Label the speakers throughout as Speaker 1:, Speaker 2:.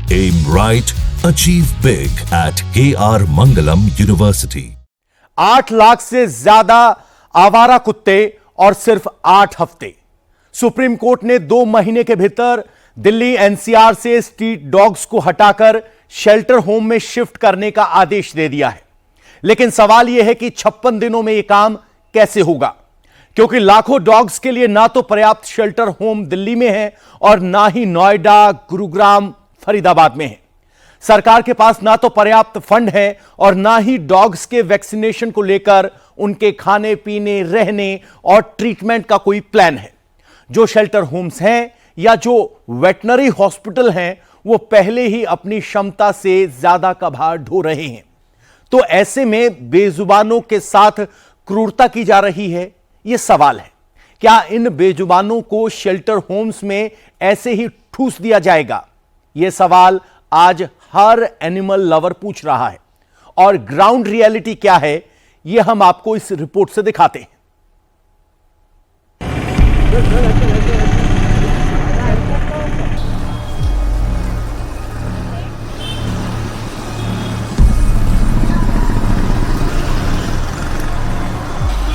Speaker 1: Aim right, achieve big at KR Mangalam University.
Speaker 2: 8 lakh से ज्यादा आवारा कुत्ते और सिर्फ 8 हफ्ते। सुप्रीम कोर्ट ने 2 महीने के भीतर दिल्ली एनसीआर से स्ट्रीट डॉग्स को हटाकर शेल्टर होम में शिफ्ट करने का आदेश दे दिया है। लेकिन सवाल यह है कि 56 दिनों में यह काम कैसे होगा, क्योंकि लाखों डॉग्स के लिए ना तो पर्याप्त शेल्टर होम दिल्ली में है और ना ही नोएडा, गुरुग्राम, फरीदाबाद में है। सरकार के पास ना तो पर्याप्त फंड है और ना ही डॉग्स के वैक्सीनेशन को लेकर उनके खाने पीने, रहने और ट्रीटमेंट का कोई प्लान है। जो शेल्टर होम्स हैं या जो वेटनरी हॉस्पिटल हैं, वो पहले ही अपनी क्षमता से ज्यादा का भार ढो रहे हैं। तो ऐसे में बेजुबानों के साथ क्रूरता की जा रही है। यह सवाल है, क्या इन बेजुबानों को शेल्टर होम्स में ऐसे ही ठूस दिया जाएगा? यह सवाल आज हर एनिमल लवर पूछ रहा है। और ग्राउंड रियलिटी क्या है, यह हम आपको इस रिपोर्ट से दिखाते हैं।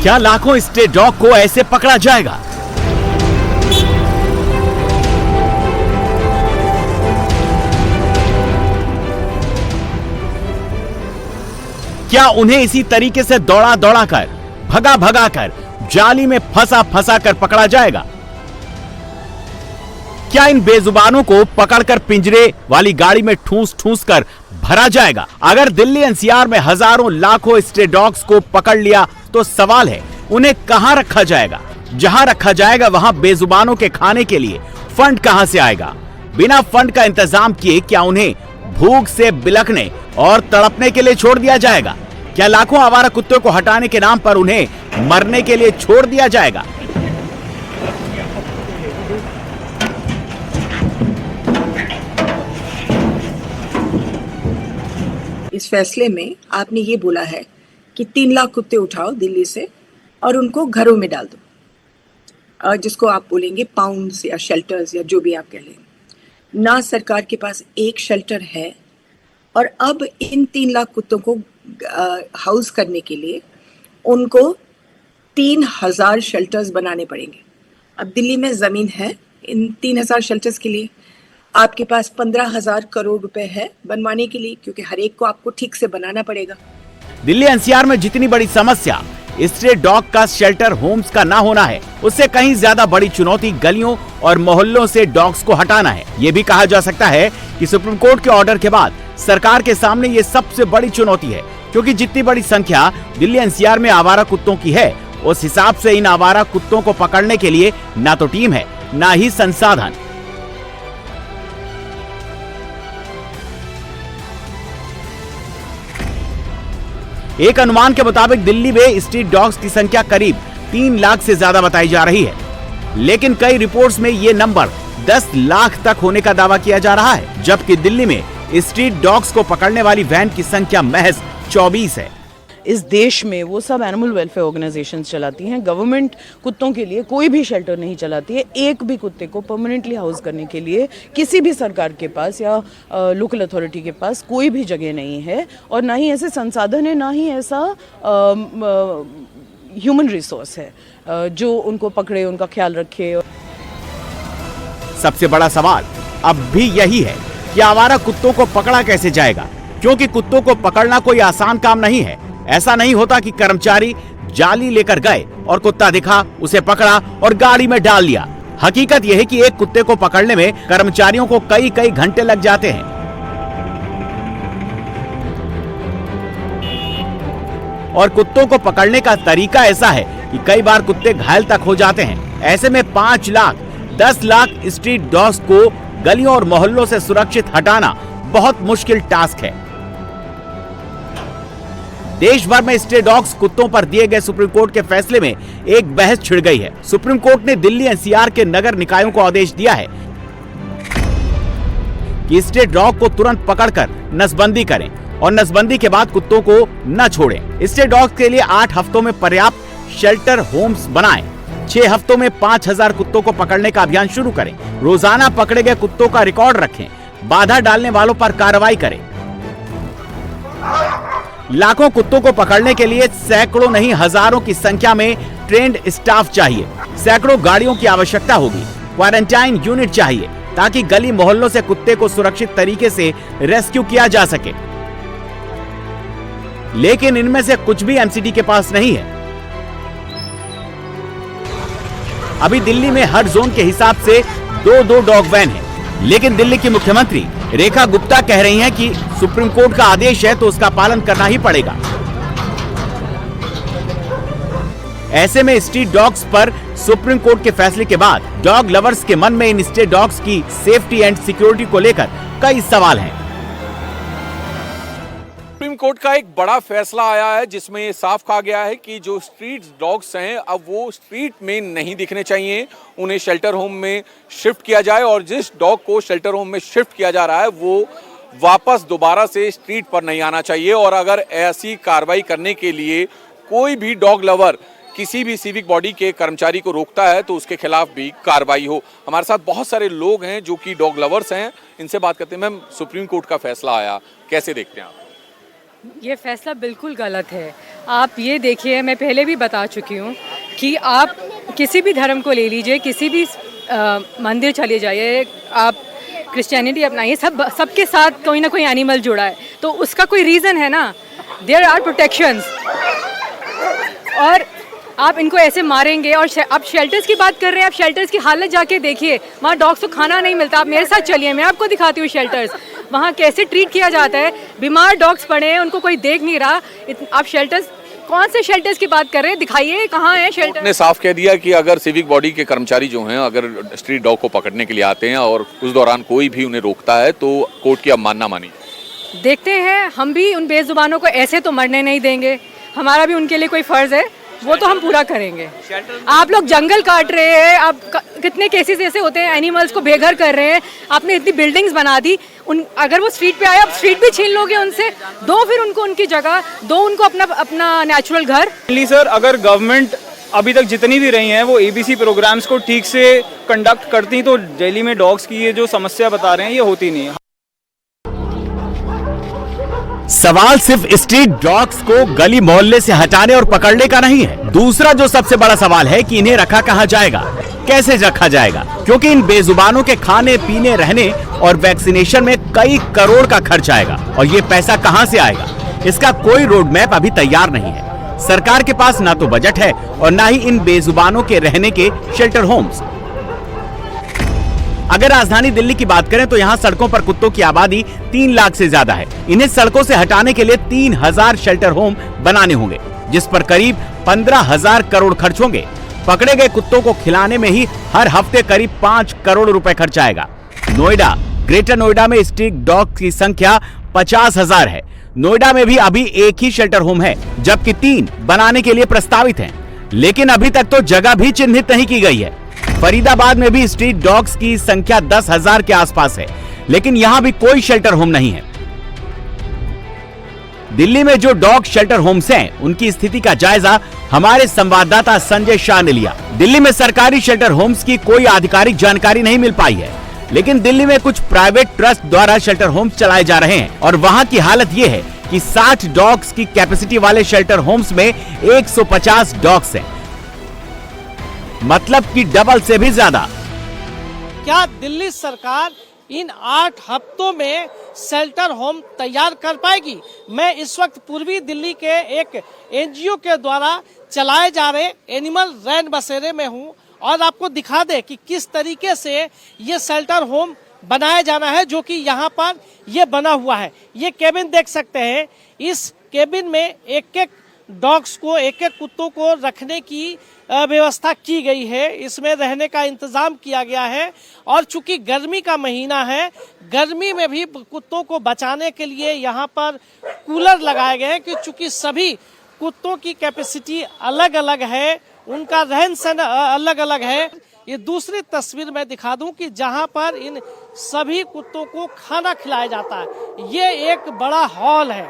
Speaker 3: क्या लाखों स्ट्रे डॉग को ऐसे पकड़ा जाएगा? क्या उन्हें इसी तरीके से दौड़ा दौड़ा कर, भगा भगा कर, जाली में फंसा फंसा कर पकड़ा जाएगा? क्या इन बेजुबानों को पकड़कर पिंजरे वाली गाड़ी में ठूस ठूस कर भरा जाएगा? अगर दिल्ली एनसीआर में हजारों लाखों स्ट्रे डॉग्स को पकड़ लिया तो सवाल है, उन्हें कहां रखा जाएगा? जहां रखा जाएगा वहां बेजुबानों के खाने के लिए फंड कहां से आएगा? बिना फंड का इंतजाम किए क्या उन्हें भूख से बिलखने और तड़पने के लिए छोड़ दिया जाएगा? क्या लाखों आवारा कुत्तों को हटाने के नाम पर उन्हें मरने के लिए छोड़ दिया जाएगा?
Speaker 4: इस फैसले में आपने ये बोला है कि 3 लाख कुत्ते उठाओ दिल्ली से और उनको घरों में डाल दो, जिसको आप बोलेंगे पाउंड्स या शेल्टर्स या जो भी आप कह लें। ना सरकार के पास एक शेल्टर है और अब इन 3 लाख कुत्तों को हाउस करने के लिए उनको 3000 शेल्टर्स बनाने पड़ेंगे। अब दिल्ली में ज़मीन है इन 3000 शेल्टर्स के लिए, आपके पास 15,000 करोड़ रुपए है बनवाने के लिए, क्योंकि हर एक को आपको ठीक से बनाना पड़ेगा।
Speaker 3: दिल्ली एनसीआर में जितनी बड़ी समस्या स्ट्रे डॉग का शेल्टर होम्स का ना होना है, उससे कहीं ज्यादा बड़ी चुनौती गलियों और मोहल्लों से डॉग्स को हटाना है। ये भी कहा जा सकता है कि सुप्रीम कोर्ट के ऑर्डर के बाद सरकार के सामने ये सबसे बड़ी चुनौती है, क्योंकि जितनी बड़ी संख्या दिल्ली एनसीआर में आवारा कुत्तों की है, उस हिसाब से इन आवारा कुत्तों को पकड़ने के लिए ना तो टीम है, ना ही संसाधन। एक अनुमान के मुताबिक दिल्ली में स्ट्रीट डॉग्स की संख्या करीब 3 लाख से ज्यादा बताई जा रही है, लेकिन कई रिपोर्ट्स में ये नंबर 10 लाख तक होने का दावा किया जा रहा है, जबकि दिल्ली में स्ट्रीट डॉग्स को पकड़ने वाली वैन की संख्या महज 24 है।
Speaker 5: इस देश में वो सब एनिमल वेलफेयर ऑर्गेनाइजेशंस चलाती हैं। गवर्नमेंट कुत्तों के लिए कोई भी शेल्टर नहीं चलाती है। एक भी कुत्ते को परमानेंटली हाउस करने के लिए किसी भी सरकार के पास या लोकल अथॉरिटी के पास कोई भी जगह नहीं है, और ना ही ऐसे संसाधन है, ना ही ऐसा ह्यूमन रिसोर्स है जो उनको पकड़े, उनका ख्याल रखे।
Speaker 3: सबसे बड़ा सवाल अब भी यही है कि आवारा कुत्तों को पकड़ा कैसे जाएगा, क्योंकि कुत्तों को पकड़ना कोई आसान काम नहीं है। ऐसा नहीं होता कि कर्मचारी जाली लेकर गए और कुत्ता दिखा, उसे पकड़ा और गाड़ी में डाल लिया। हकीकत यह है कि एक कुत्ते को पकड़ने में कर्मचारियों को कई कई घंटे लग जाते हैं। और कुत्तों को पकड़ने का तरीका ऐसा है कि कई बार कुत्ते घायल तक हो जाते हैं। ऐसे में 5 लाख 10 लाख स्ट्रीट डॉग्स को गलियों और मोहल्लों से सुरक्षित हटाना बहुत मुश्किल टास्क है। देश भर में स्ट्रे डॉग्स कुत्तों पर दिए गए सुप्रीम कोर्ट के फैसले में एक बहस छिड़ गई है। सुप्रीम कोर्ट ने दिल्ली एनसीआर के नगर निकायों को आदेश दिया है कि स्ट्रे डॉग को तुरंत पकड़कर नसबंदी करें और नसबंदी के बाद कुत्तों को न छोड़ें। स्ट्रे डॉग्स के लिए 8 हफ्तों में पर्याप्त शेल्टर होम्स बनाएं। 6 हफ्तों में 5000 कुत्तों को पकड़ने का अभियान शुरू करें। रोजाना पकड़े गए कुत्तों का रिकॉर्ड रखें। बाधा डालने वालों पर कार्रवाई करे। लाखों कुत्तों को पकड़ने के लिए सैकड़ों नहीं हजारों की संख्या में ट्रेंड स्टाफ चाहिए। सैकड़ों गाड़ियों की आवश्यकता होगी। क्वारंटाइन यूनिट चाहिए ताकि गली मोहल्लों से कुत्ते को सुरक्षित तरीके से रेस्क्यू किया जा सके। लेकिन इनमें से कुछ भी एमसीडी के पास नहीं है। अभी दिल्ली में हर जोन के हिसाब से 2-2 डॉग वैन है, लेकिन दिल्ली की मुख्यमंत्री रेखा गुप्ता कह रही हैं कि सुप्रीम कोर्ट का आदेश है तो उसका पालन करना ही पड़ेगा। ऐसे में स्ट्रीट डॉग्स पर सुप्रीम कोर्ट के फैसले के बाद डॉग लवर्स के मन में इन स्ट्रीट डॉग्स की सेफ्टी एंड सिक्योरिटी को लेकर कई सवाल हैं।
Speaker 6: सुप्रीम कोर्ट का एक बड़ा फैसला आया है जिसमें ये साफ कहा गया है कि जो स्ट्रीट डॉग्स हैं अब वो स्ट्रीट में नहीं दिखने चाहिए, उन्हें शेल्टर होम में शिफ्ट किया जाए और जिस डॉग को शेल्टर होम में शिफ्ट किया जा रहा है वो वापस दोबारा से स्ट्रीट पर नहीं आना चाहिए। और अगर ऐसी कार्रवाई करने के लिए कोई भी डॉग लवर किसी भी सिविक बॉडी के कर्मचारी को रोकता है तो उसके खिलाफ भी कार्रवाई हो। हमारे साथ बहुत सारे लोग हैं जो कि डॉग लवर्स हैं, इनसे बात करते हैं। मैम, सुप्रीम कोर्ट का फैसला आया, कैसे देखते हैं आप?
Speaker 7: ये फैसला बिल्कुल गलत है। आप ये देखिए, मैं पहले भी बता चुकी हूँ कि आप किसी भी धर्म को ले लीजिए, किसी भी मंदिर चले जाइए, आप क्रिश्चियनिटी अपनाइए, सबके साथ कोई ना कोई एनिमल जुड़ा है तो उसका कोई रीज़न है ना। There are protections. और आप इनको ऐसे मारेंगे। और आप शेल्टर्स की बात कर रहे हैं, आप शेल्टर्स की हालत जाके देखिए, वहाँ डॉग्स को खाना नहीं मिलता। आप मेरे साथ चलिए, मैं आपको दिखाती हूँ शेल्टर्स, वहाँ कैसे ट्रीट किया जाता है। बीमार डॉग्स पड़े हैं, उनको कोई देख नहीं रहा। आप शेल्टर्स, कौन से शेल्टर्स की बात कर रहे हैं, दिखाइए कहाँ है शेल्टर।
Speaker 6: ने साफ कह दिया कि अगर सिविक बॉडी के कर्मचारी जो हैं अगर स्ट्रीट डॉग को पकड़ने के लिए आते हैं और उस दौरान कोई भी उन्हें रोकता है तो कोर्ट की अब मानना मानी।
Speaker 7: देखते हैं, हम भी उन बेजुबानों को ऐसे तो मरने नहीं देंगे। हमारा भी उनके लिए कोई फर्ज है, वो तो हम पूरा करेंगे। आप लोग जंगल काट रहे हैं, आप कितने केसेस ऐसे होते हैं, एनिमल्स को बेघर कर रहे हैं। आपने इतनी बिल्डिंग्स बना दी, अगर वो स्ट्रीट पे आए, आप स्ट्रीट भी छीन लोगे उनसे। दो फिर उनको उनकी जगह, दो उनको अपना नेचुरल घर।
Speaker 8: सर, अगर गवर्नमेंट अभी तक जितनी भी रही हैं वो एबीसी प्रोग्राम्स को ठीक से कंडक्ट करती तो दिल्ली में डॉग्स की ये जो समस्या बता रहे हैं ये होती नहीं है।
Speaker 3: सवाल सिर्फ स्ट्रीट डॉग्स को गली मोहल्ले से हटाने और पकड़ने का नहीं है। दूसरा जो सबसे बड़ा सवाल है कि इन्हें रखा कहाँ जाएगा, कैसे रखा जाएगा, क्योंकि इन बेजुबानों के खाने पीने, रहने और वैक्सीनेशन में कई करोड़ का खर्च आएगा और ये पैसा कहाँ से आएगा, इसका कोई रोड मैप अभी तैयार नहीं है। सरकार के पास ना तो बजट है और ना ही इन बेजुबानों के रहने के शेल्टर होम्स। अगर राजधानी दिल्ली की बात करें तो यहाँ सड़कों पर कुत्तों की आबादी 3 लाख से ज्यादा है। इन्हें सड़कों से हटाने के लिए 3000 शेल्टर होम बनाने होंगे, जिस पर करीब 15,000 करोड़ खर्च होंगे। पकड़े गए कुत्तों को खिलाने में ही हर हफ्ते करीब 5 करोड़ रुपए खर्च आएगा। नोएडा, ग्रेटर नोएडा में स्ट्रीट डॉग की संख्या 50,000 है। नोएडा में भी अभी एक ही शेल्टर होम है, जबकि 3 बनाने के लिए प्रस्तावित हैं, लेकिन अभी तक तो जगह भी चिन्हित नहीं की गई है। फरीदाबाद में भी स्ट्रीट डॉग्स की संख्या 10,000 के आसपास है, लेकिन यहां भी कोई शेल्टर होम नहीं है। दिल्ली में जो डॉग शेल्टर होम्स हैं, उनकी स्थिति का जायजा हमारे संवाददाता संजय शाह ने लिया। दिल्ली में सरकारी शेल्टर होम्स की कोई आधिकारिक जानकारी नहीं मिल पाई है, लेकिन दिल्ली में कुछ प्राइवेट ट्रस्ट द्वारा शेल्टर होम्स चलाए जा रहे हैं और वहां की हालत यह है कि 60 डॉग्स की कैपेसिटी वाले शेल्टर होम्स में 150 डॉग्स हैं, मतलब कि डबल से भी ज्यादा।
Speaker 9: क्या दिल्ली सरकार इन 8 हफ्तों में शेल्टर होम तैयार कर पाएगी? मैं इस वक्त पूर्वी दिल्ली के एक एनजीओ के द्वारा चलाए जा रहे एनिमल रैन बसेरे में हूं और आपको दिखा दे कि किस तरीके से ये शेल्टर होम बनाया जाना है, जो कि यहाँ पर ये बना हुआ है। ये केबिन देख सकते हैं, इस केबिन में एक डॉग्स को, एक कुत्तों को रखने की व्यवस्था की गई है। इसमें रहने का इंतजाम किया गया है और चूंकि गर्मी का महीना है, गर्मी में भी कुत्तों को बचाने के लिए यहाँ पर कूलर लगाए गए हैं कि चूंकि सभी कुत्तों की कैपेसिटी अलग अलग है, उनका रहन सहन अलग अलग है। ये दूसरी तस्वीर मैं दिखा दूं कि जहां पर इन सभी कुत्तों को खाना खिलाया जाता है। ये एक बड़ा हॉल है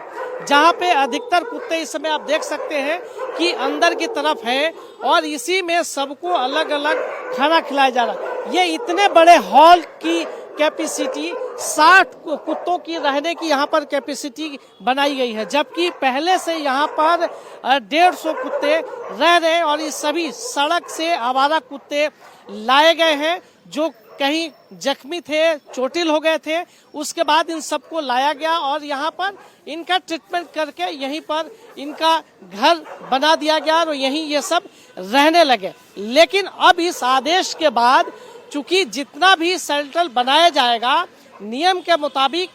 Speaker 9: जहां पे अधिकतर कुत्ते इस समय आप देख सकते हैं कि अंदर की तरफ है और इसी में सबको अलग अलग खाना खिलाया जा रहा है। ये इतने बड़े हॉल की कैपेसिटी 60 कुत्तों की रहने की यहाँ पर कैपेसिटी बनाई गई है, जबकि पहले से यहाँ पर 150 कुत्ते रह रहे हैं और ये सभी सड़क से आवारा कुत्ते लाए गए हैं जो कहीं जख्मी थे, चोटिल हो गए थे। उसके बाद इन सबको लाया गया और यहाँ पर इनका ट्रीटमेंट करके यहीं पर इनका घर बना दिया गया और यहीं ये सब रहने लगे। लेकिन अब इस आदेश के बाद चूंकि जितना भी शेल्टर बनाया जाएगा, नियम के मुताबिक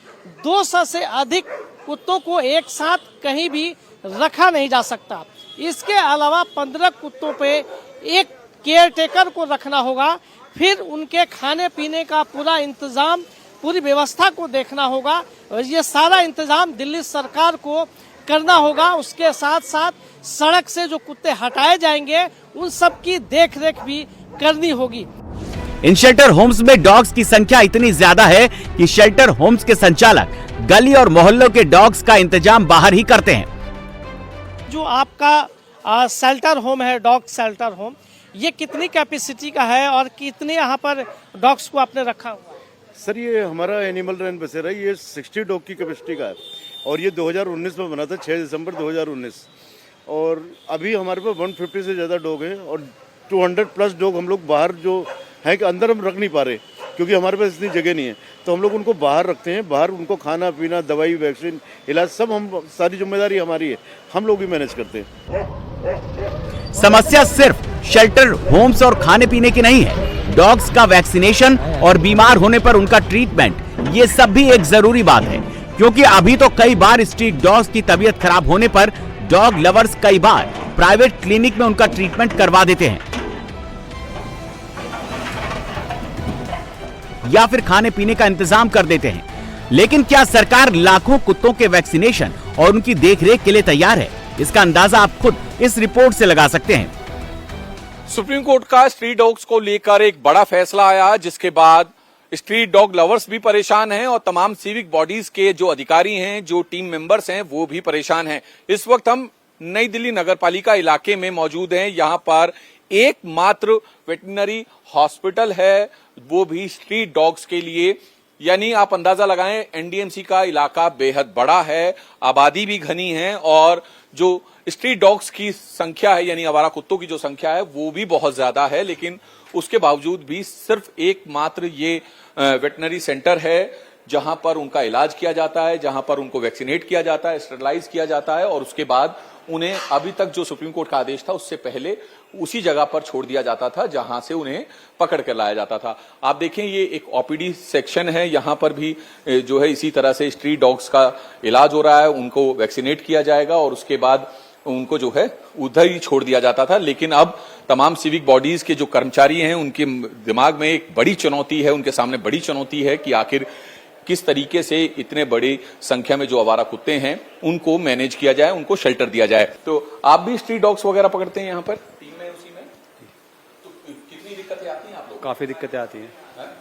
Speaker 9: 200 से अधिक कुत्तों को एक साथ कहीं भी रखा नहीं जा सकता। इसके अलावा 15 कुत्तों पे एक केयरटेकर को रखना होगा, फिर उनके खाने पीने का पूरा इंतजाम, पूरी व्यवस्था को देखना होगा और ये सारा इंतजाम दिल्ली सरकार को करना होगा। उसके साथ साथ सड़क से जो कुत्ते हटाए जाएंगे उन सब की देखरेख भी करनी होगी।
Speaker 3: इन शेल्टर होम्स में डॉग्स की संख्या इतनी ज्यादा है कि शेल्टर होम्स के संचालक गली और मोहल्लों के डॉग्स का इंतजाम बाहर ही करते हैं।
Speaker 9: जो आपका शेल्टर होम है, डॉग शेल्टर होम, ये कितनी कैपेसिटी का है और कितने यहाँ पर डॉग्स को आपने रखा हुआ है?
Speaker 10: सर ये हमारा एनिमल रैन बसेरा ये 60 डॉग की कैपेसिटी का है और ये 2019 में बना था, 6 दिसंबर 2019। और अभी हमारे पास 150 से ज़्यादा डॉग हैं और 200 प्लस डॉग हम लोग बाहर जो है कि अंदर हम रख नहीं पा रहे क्योंकि हमारे पास इतनी जगह नहीं है, तो हम लोग उनको बाहर रखते हैं। बाहर उनको खाना पीना, दवाई, वैक्सीन, इलाज सब सारी जिम्मेदारी हमारी है, हम लोग ही मैनेज करते हैं।
Speaker 3: समस्या सिर्फ शेल्टर होम्स और खाने पीने की नहीं है, डॉग्स का वैक्सीनेशन और बीमार होने पर उनका ट्रीटमेंट, ये सब भी एक जरूरी बात है क्योंकि अभी तो कई बार स्ट्रीट डॉग्स की तबीयत खराब होने पर डॉग लवर्स कई बार प्राइवेट क्लिनिक में उनका ट्रीटमेंट करवा देते हैं या फिर खाने पीने का इंतजाम कर देते हैं। लेकिन क्या सरकार लाखों कुत्तों के वैक्सीनेशन और उनकी देखरेख के लिए तैयार है? इसका अंदाजा आप खुद इस रिपोर्ट से लगा सकते हैं।
Speaker 6: सुप्रीम कोर्ट का स्ट्रीट डॉग्स को लेकर एक बड़ा फैसला आया, जिसके बाद स्ट्रीट डॉग लवर्स भी परेशान हैं और तमाम सिविक बॉडीज के जो अधिकारी हैं, जो टीम मेंबर्स हैं, वो भी परेशान हैं। इस वक्त हम नई दिल्ली नगरपालिका इलाके में मौजूद हैं। यहां पर एकमात्र वेटरनरी हॉस्पिटल है, वो भी स्ट्रीट डॉग्स के लिए। यानी आप अंदाजा लगाएं, एनडीएमसी का इलाका बेहद बड़ा है, आबादी भी घनी है और जो स्ट्रीट डॉग्स की संख्या है, यानी आवारा कुत्तों की जो संख्या है, वो भी बहुत ज्यादा है। लेकिन उसके बावजूद भी सिर्फ एकमात्र ये वेटरनरी सेंटर है जहां पर उनका इलाज किया जाता है, जहां पर उनको वैक्सीनेट किया जाता है, स्टरलाइज किया जाता है और उसके बाद उन्हें अभी तक जो सुप्रीम कोर्ट का आदेश था उससे पहले उसी जगह पर छोड़ दिया जाता था जहां से उन्हें पकड़ कर लाया जाता था। आप देखें, ये एक ओपीडी सेक्शन है, यहां पर भी जो है इसी तरह से स्ट्रीट डॉग्स का इलाज हो रहा है, उनको वैक्सीनेट किया जाएगा और उसके बाद उनको जो है उधर ही छोड़ दिया जाता था। लेकिन अब तमाम सिविक बॉडीज के जो कर्मचारी हैं, उनके दिमाग में एक बड़ी चुनौती है, उनके सामने बड़ी चुनौती है कि आखिर किस तरीके से इतने बड़ी संख्या में जो आवारा कुत्ते हैं उनको मैनेज किया जाए, उनको शेल्टर दिया जाए। तो आप भी स्ट्रीट डॉग्स वगैरह पकड़ते हैं यहाँ पर टीम में, उसी में? तो कितनी दिक्कतें आती हैं आप लोग?
Speaker 8: काफ़ी दिक्कतें आती हैं,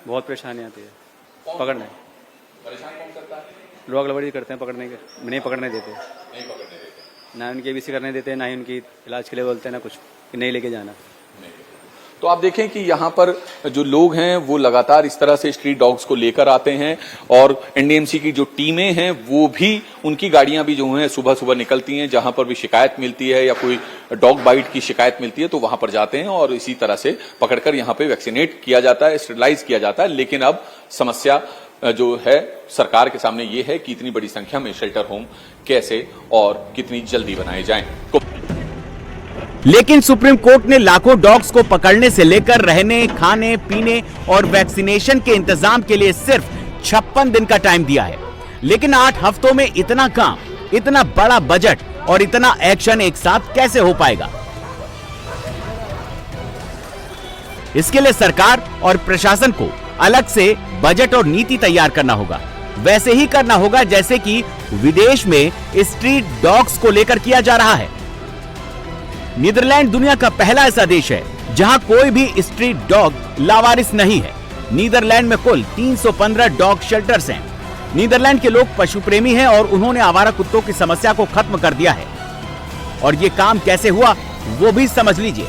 Speaker 8: बहुत परेशानी आती है पकड़ने।
Speaker 6: परेशान कौन करता है?
Speaker 8: डॉग लवर ही करते हैं, पकड़ने के नहीं पकड़ने देते,
Speaker 6: नहीं पकड़ने देते,
Speaker 8: ना उनकी एबीसी करने देते, ना ही उनकी इलाज के लिए बोलते हैं, ना कुछ कि नहीं लेके जाना।
Speaker 6: तो आप देखें कि यहाँ पर जो लोग हैं वो लगातार इस तरह से स्ट्रीट डॉग्स को लेकर आते हैं और एनडीएमसी की जो टीमें हैं वो भी, उनकी गाड़ियां भी जो हैं सुबह सुबह निकलती हैं, जहां पर भी शिकायत मिलती है या कोई डॉग बाइट की शिकायत मिलती है तो वहां पर जाते हैं और इसी तरह से पकड़कर यहाँ पे वैक्सीनेट किया जाता है, स्टरलाइज किया जाता है। लेकिन अब समस्या जो है सरकार के सामने ये है कि इतनी बड़ी संख्या में शेल्टर होम कैसे और कितनी जल्दी बनाए जाएं।
Speaker 3: लेकिन सुप्रीम कोर्ट ने लाखों डॉग्स को पकड़ने से लेकर रहने, खाने, पीने और वैक्सीनेशन के इंतजाम के लिए सिर्फ 56 दिन का टाइम दिया है। लेकिन 8 हफ्तों में इतना काम, इतना बड़ा बजट और इतना एक्शन एक साथ कैसे हो पाएगा? इसके लिए सरकार और प्रशासन को अलग से बजट और नीति तैयार करना होगा। वैसे ही करना होगा जैसे कि विदेश में स्ट्रीट डॉग्स को लेकर किया जा रहा है। नीदरलैंड दुनिया का पहला ऐसा देश है जहां कोई भी स्ट्रीट डॉग लावारिस नहीं है। नीदरलैंड में कुल 315 डॉग शेल्टर्स हैं। नीदरलैंड के लोग पशु प्रेमी हैं और उन्होंने आवारा कुत्तों की समस्या को खत्म कर दिया है। और ये काम कैसे हुआ वो भी समझ लीजिए।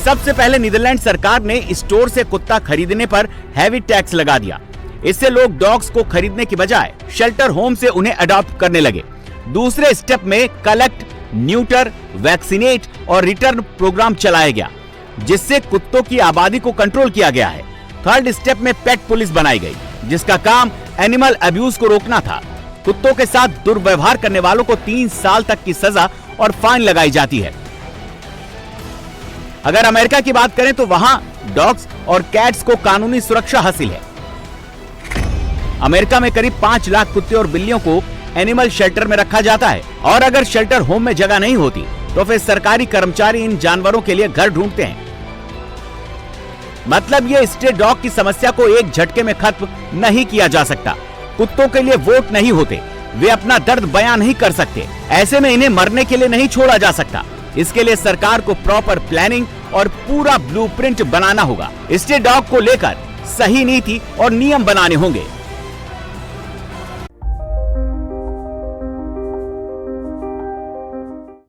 Speaker 3: सबसे पहले नीदरलैंड सरकार ने स्टोर से कुत्ता खरीदने पर हैवी टैक्स लगा दिया। इससे लोग डॉग्स को खरीदने की बजाय शेल्टर होम से उन्हें अडॉप्ट करने लगे। दूसरे स्टेप में कलेक्ट, न्यूटर, वैक्सीनेट और रिटर्न प्रोग्राम चलाया गया, जिससे कुत्तों की आबादी को कंट्रोल किया गया है। थर्ड स्टेप में पेट पुलिस बनाई गई, जिसका काम एनिमल अब्यूज को रोकना था। कुत्तों के साथ दुर्व्यवहार करने वालों को 3 साल तक की सजा और फाइन लगाई जाती है। अगर अमेरिका की बात करें तो वहां डॉग्स और कैट्स को कानूनी सुरक्षा हासिल है। अमेरिका में करीब 5 लाख कुत्ते और बिल्लियों को एनिमल शेल्टर में रखा जाता है, और अगर शेल्टर होम में जगह नहीं होती तो फिर सरकारी कर्मचारी इन जानवरों के लिए घर ढूंढते हैं। मतलब ये स्ट्रे डॉग की समस्या को एक झटके में खत्म नहीं किया जा सकता। कुत्तों के लिए वोट नहीं होते, वे अपना दर्द बयां नहीं कर सकते, ऐसे में इन्हें मरने के लिए नहीं छोड़ा जा सकता। इसके लिए सरकार को प्रॉपर प्लानिंग और पूरा ब्लूप्रिंट बनाना होगा। स्ट्रे डॉग को लेकर सही नीति और नियम बनाने होंगे।